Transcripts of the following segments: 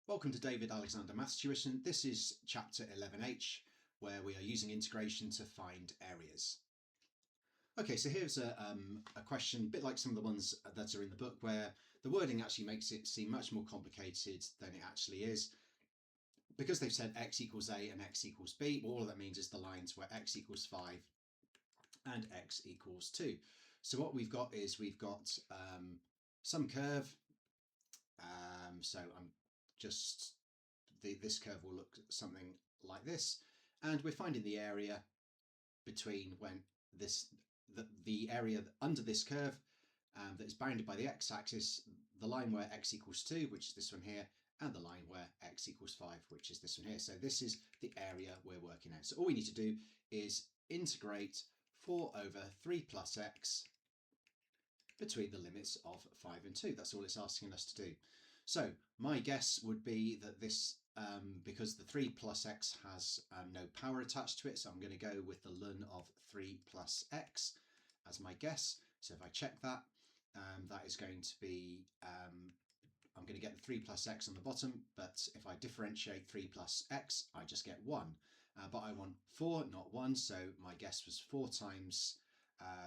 Welcome to David Alexander Maths Tuition. This is chapter 11H, where we are using integration to find areas. Okay, so here's a question, a bit like some of the ones that are in the book, where the wording actually makes it seem much more complicated than it actually is. Because they've said x equals a and x equals b, well, all that means is the lines where x equals 5 and x equals 2. So what we've got is we've got some curve. So I'm just this curve will look something like this, and we're finding the area between when the area under this curve that is bounded by the x-axis, the line where x equals 2, which is this one here, and the line where x equals 5, which is this one here. So this is the area we're working out. So all we need to do is integrate 4 over 3 plus x between the limits of 5 and 2. That's all it's asking us to do. So my guess would be that this, because the 3 plus x has no power attached to it, so I'm going to go with the ln of 3 plus x as my guess. So if I check that, that is going to be, I'm going to get the 3 plus x on the bottom, but if I differentiate 3 plus x, I just get 1. But I want 4, not 1, so my guess was 4 times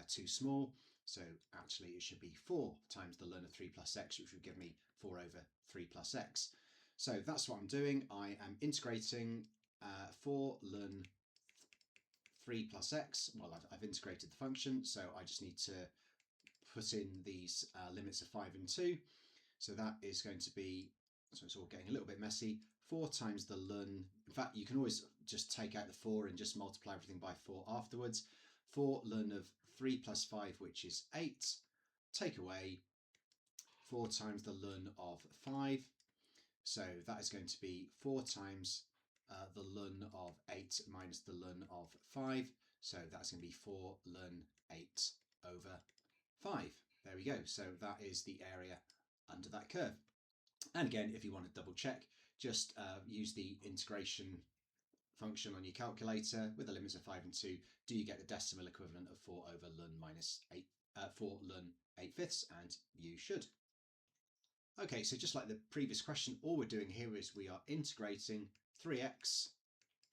too small. So actually it should be 4 times the ln of 3 plus x, which would give me 4 over 3 plus x. So that's what I'm doing. I am integrating 4 ln 3 plus x. Well, I've integrated the function, so I just need to put in these limits of 5 and 2. So that is going to be, so it's all getting a little bit messy, 4 times the ln. In fact, you can always just take out the 4 and just multiply everything by 4 afterwards. 4 ln of 3 plus 5, which is 8, take away 4 times the ln of 5. So that is going to be 4 times the ln of 8 minus the ln of 5. So that's going to be 4 ln 8 over 5. There we go. So that is the area under that curve. And again, if you want to double check, just use the integration function on your calculator with the limits of 5 and 2. Do you get the decimal equivalent of 4 over ln minus 8, 4 ln 8/5? And you should. Okay, so just like the previous question, all we're doing here is we are integrating 3x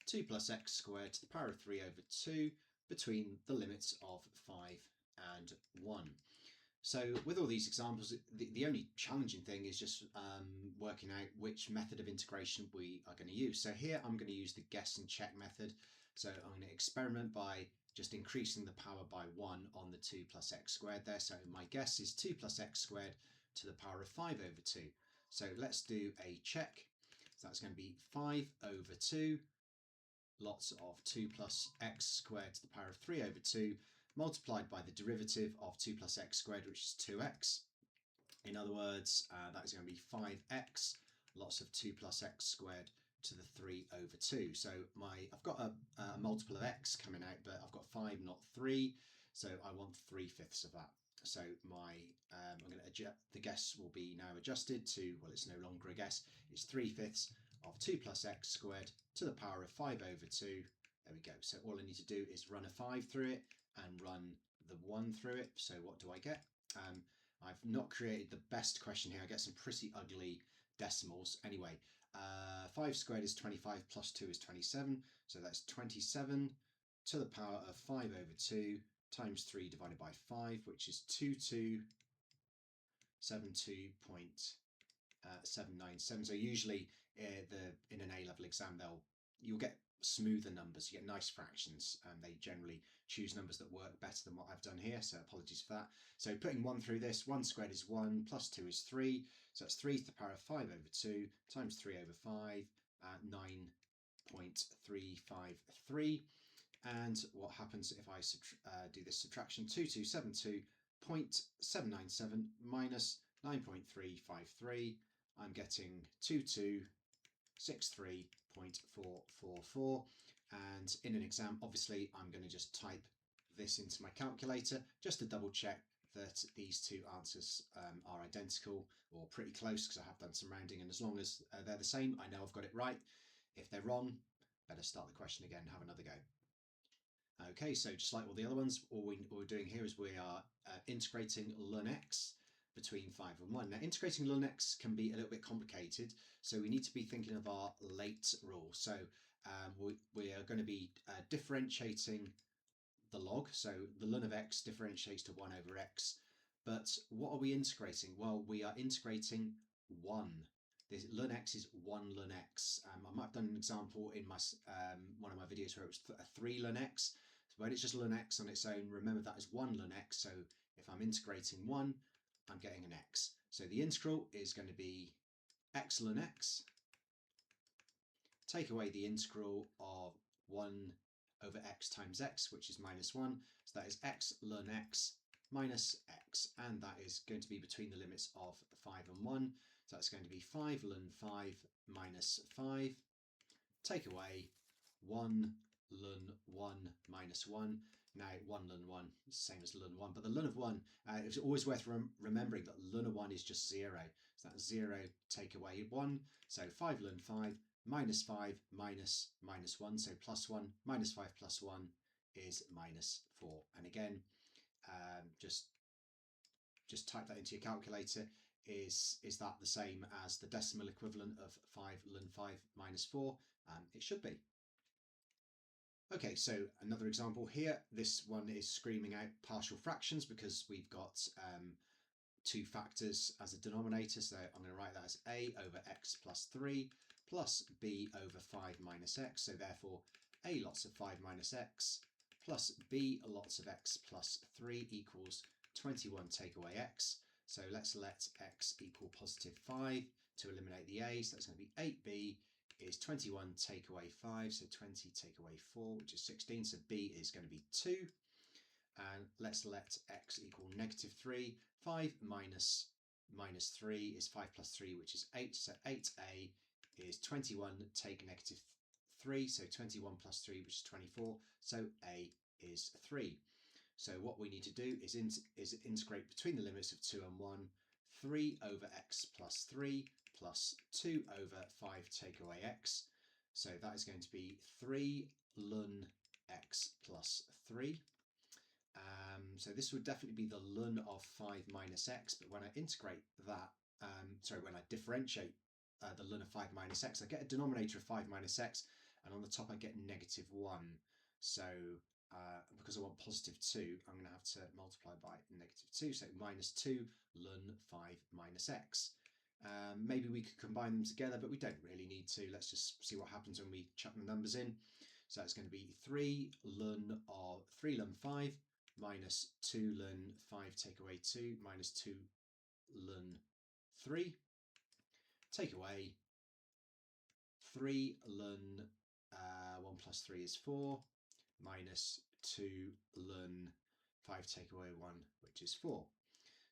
2 plus x squared to the power of 3 over 2 between the limits of 5 and 1. So with all these examples, the only challenging thing is just working out which method of integration we are going to use. So here I'm going to use the guess and check method. So I'm going to experiment by just increasing the power by 1 on the 2 plus x squared there. So my guess is 2 plus x squared to the power of 5 over 2. So let's do a check. So that's going to be 5 over 2, lots of 2 plus x squared to the power of 3 over 2, multiplied by the derivative of 2 plus x squared, which is 2x. In other words, that is going to be 5x, lots of 2 plus x squared to the 3 over 2. So I've got a multiple of x coming out, but I've got 5, not 3. So I want 3/5 of that. So I'm going to adjust, the guess will be now adjusted to, well, it's no longer a guess, it's 3/5 of 2 plus x squared to the power of 5 over 2. There we go. So all I need to do is run a 5 through it and run the 1 through it. So what do I get? I've not created the best question here. I get some pretty ugly decimals. Anyway, 5 squared is 25 plus 2 is 27. So that's 27 to the power of 5 over 2 times 3 divided by 5, which is 2272.797. So usually in an A-level exam, you'll get smoother numbers, you get nice fractions, and they generally choose numbers that work better than what I've done here, so apologies for that. So putting 1 through this, 1 squared is 1, plus 2 is 3, so that's 3 to the power of 5 over 2 times 3 over 5, 9.353. And what happens if I do this subtraction? 2272.797 minus 9.353. I'm getting 2263.444. And in an exam, obviously, I'm going to just type this into my calculator just to double check that these two answers are identical or pretty close, because I have done some rounding, and as long as they're the same, I know I've got it right. If they're wrong, better start the question again, have another go. Okay, so just like all the other ones, all we're doing here is we are integrating ln x between 5 and 1. Now, integrating ln x can be a little bit complicated, so we need to be thinking of our late rule. So we are going to be differentiating the log, so the ln of x differentiates to 1 over x. But what are we integrating? Well, we are integrating 1. This ln x is 1 ln x. I might have done an example in my one of my videos where it was 3 ln x. So when it's just ln x on its own, remember that is 1 ln x. So if I'm integrating 1, I'm getting an x. So the integral is going to be x ln x. Take away the integral of 1 over x times x, which is minus 1. So that is x ln x minus x, and that is going to be between the limits of 5 and 1. So that's going to be 5 ln 5 minus 5. Take away 1 ln 1 minus 1. Now 1 ln 1 is the same as ln 1, but the ln of 1, it's always worth remembering that ln of 1 is just 0. So that's 0, take away 1. So 5 ln 5 minus 5 minus 1. So plus 1 minus 5 plus 1 is minus 4. And again, just type that into your calculator. Is that the same as the decimal equivalent of 5 ln 5 minus 4? It should be. Okay, so another example here. This one is screaming out partial fractions because we've got two factors as a denominator. So I'm going to write that as a over x plus 3 plus b over 5 minus x. So therefore, a lots of 5 minus x plus b lots of x plus 3 equals 21 take away x. So let's let x equal positive 5 to eliminate the a. So that's going to be 8b is 21 take away 5. So 20 take away 4, which is 16. So b is going to be 2. And let's let x equal negative 3. 5 minus 3 is 5 plus 3, which is 8. So 8a is 21 take negative 3. So 21 plus 3, which is 24. So a is 3. So what we need to do is integrate between the limits of 2 and 1. 3 over x plus 3 plus 2 over 5 take away x. So that is going to be 3 ln x plus 3. So this would definitely be the ln of 5 minus x, but when I integrate that, when I differentiate the ln of 5 minus x, I get a denominator of 5 minus x, and on the top I get negative 1. So because I want positive 2, I'm going to have to multiply by negative 2, so minus 2 ln 5 minus x. Maybe we could combine them together, but we don't really need to. Let's just see what happens when we chuck the numbers in. So it's going to be 3 ln 5 minus 2 ln 5 take away 2 minus 2 ln 3. Take away 3 ln 1 plus 3 is 4 minus 2 ln 5 take away 1, which is 4.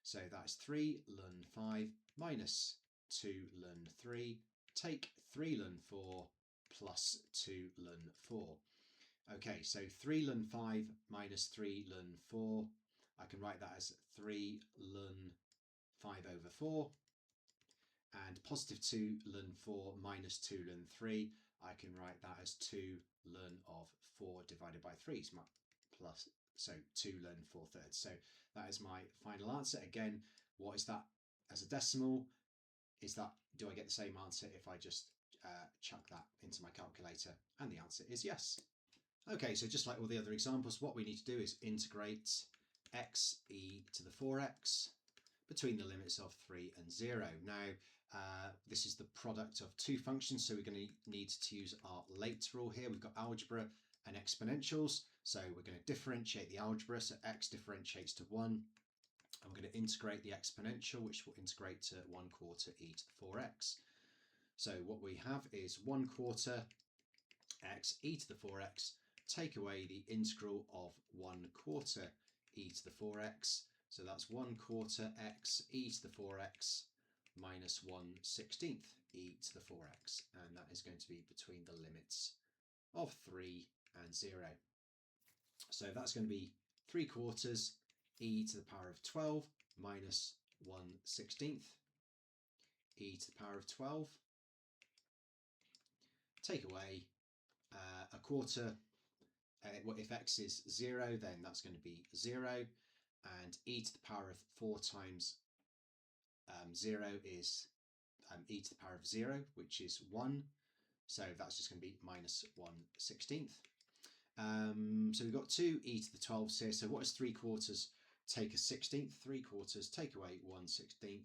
So that's 3 ln 5 minus 2 ln 3. Take 3 ln 4 plus 2 ln 4. Okay, so 3 ln 5 minus 3 ln 4. I can write that as 3 ln 5 over 4. And positive 2 ln 4 minus 2 ln 3. I can write that as 2 ln of 4 divided by 3. So 2 ln 4/3. So that is my final answer. Again, what is that as a decimal? Do I get the same answer if I just chuck that into my calculator? And the answer is yes. Okay, so just like all the other examples, what we need to do is integrate x e to the 4x between the limits of 3 and 0. Now, this is the product of two functions, so we're going to need to use our late rule here. We've got algebra and exponentials, so we're going to differentiate the algebra, so x differentiates to 1. And we're going to integrate the exponential, which will integrate to 1/4 e to the 4x. So what we have is 1/4 x e to the 4x, take away the integral of 1/4 e to the 4x. So that's 1/4 x e to the 4x minus 1/16 e to the 4x. And that is going to be between the limits of 3 and 0. So that's going to be 3/4 e to the power of 12 minus 1/16 e to the power of 12. Take away a quarter. If x is 0, then that's going to be 0. And e to the power of 4 times 0 is e to the power of 0, which is 1. So that's just going to be minus 1/16. So we've got 2 e to the 12s here. So what is 3/4 take a 16th? 3/4 take away 1/16.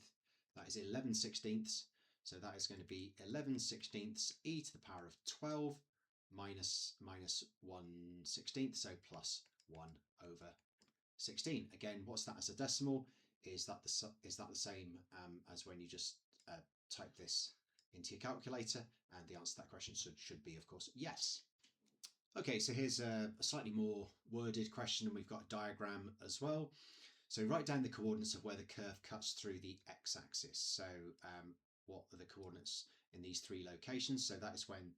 That is 11/16. So that is going to be 11/16 e to the power of 12 minus 1/16. So plus 1/16. Again, what's that as a decimal? Is that the same as when you just type this into your calculator? And the answer to that question should be, of course, yes. Okay, so here's a slightly more worded question, and we've got a diagram as well. So write down the coordinates of where the curve cuts through the x-axis. So what are the coordinates in these 3 locations? So that is when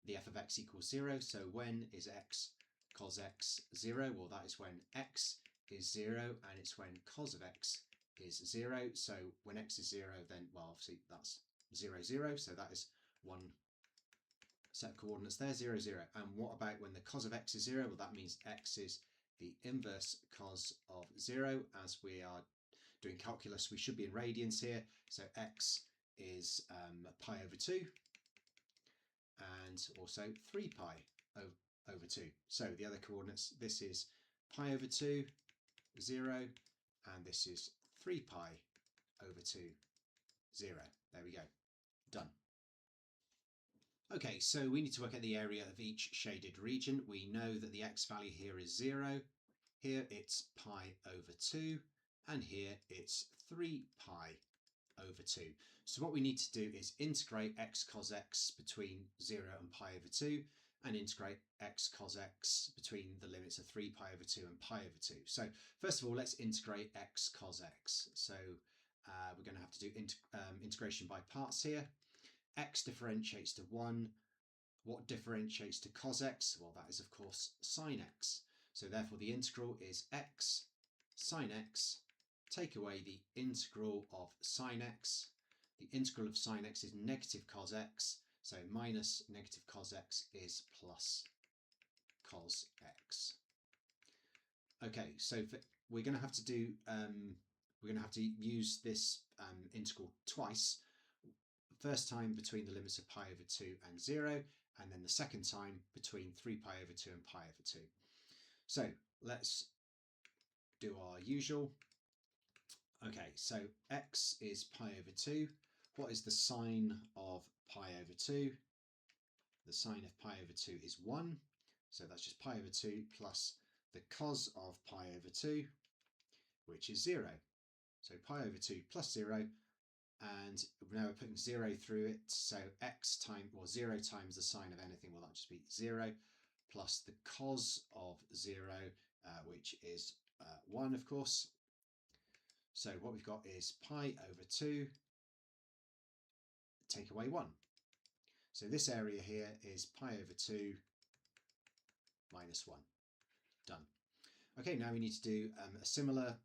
the f of x equals 0. So when is x cos x 0? Well, that is when x is 0, and it's when cos of x is 0. So when x is 0, then, well, obviously that's 0, 0. So that is one set of coordinates there, 0, 0. And what about when the cos of x is 0? Well, that means x is the inverse cos of 0. As we are doing calculus, we should be in radians here. So x is pi over 2, and also 3 pi over 2. So the other coordinates, this is pi over 2, 0, and this is 3 pi over 2, 0. There we go. Done. Okay, so we need to work out the area of each shaded region. We know that the x value here is 0. Here it's pi over 2, and here it's 3 pi over 2. So what we need to do is integrate x cos x between 0 and pi over 2, and integrate x cos x between the limits of 3 pi over 2 and pi over 2. So first of all, let's integrate x cos x. So we're going to have to do integration by parts here. X differentiates to 1. What differentiates to cos x? Well, that is, of course, sine x. So therefore the integral is x sine x, take away the integral of sine x. The integral of sine x is negative cos x, so minus negative cos x is plus cos x. Okay, so we're going to have to do use this integral twice. First time between the limits of pi over 2 and 0, and then the second time between 3 pi over 2 and pi over 2. So let's do our usual. Okay, so x is pi over 2. What is the sine of pi over 2? The sine of pi over 2 is 1. So that's just pi over 2 plus the cos of pi over 2, which is 0. So pi over 2 plus 0. And now we're putting 0 through it, so x times, or 0 times the sine of anything, well, that'll just be 0, plus the cos of 0, which is 1, of course. So what we've got is pi over 2, take away 1. So this area here is pi over 2 minus 1. Done. Okay, now we need to do a similar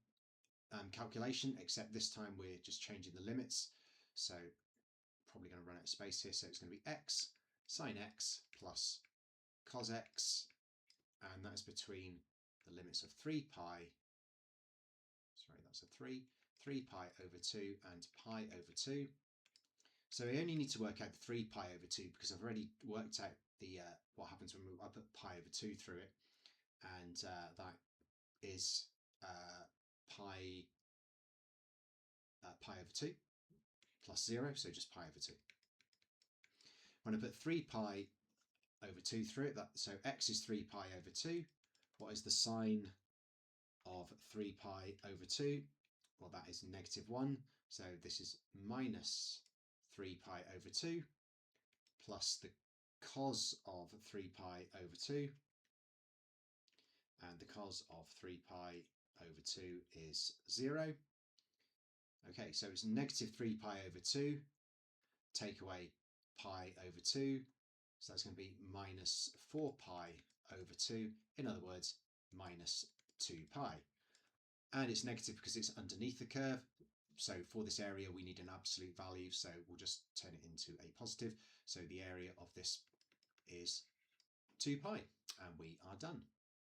calculation, except this time we're just changing the limits. So probably going to run out of space here. So it's going to be x sine x plus cos x, and that's between the limits of 3 pi, sorry, that's a 3 pi over 2 and pi over 2. So we only need to work out 3 pi over 2 because I've already worked out the what happens when I put pi over 2 through it, and that is pi over 2 plus 0, so just pi over 2. When I put 3 pi over 2 through it, so x is 3 pi over 2. What is the sine of 3 pi over 2? Well, that is negative 1. So this is minus 3 pi over 2 plus the cos of 3 pi over 2. And the cos of 3 pi over 2 is 0. Okay, so it's negative 3 pi over 2, take away pi over 2, so that's going to be minus 4 pi over 2, in other words, minus 2 pi. And it's negative because it's underneath the curve, so for this area we need an absolute value, so we'll just turn it into a positive. So the area of this is 2 pi, and we are done.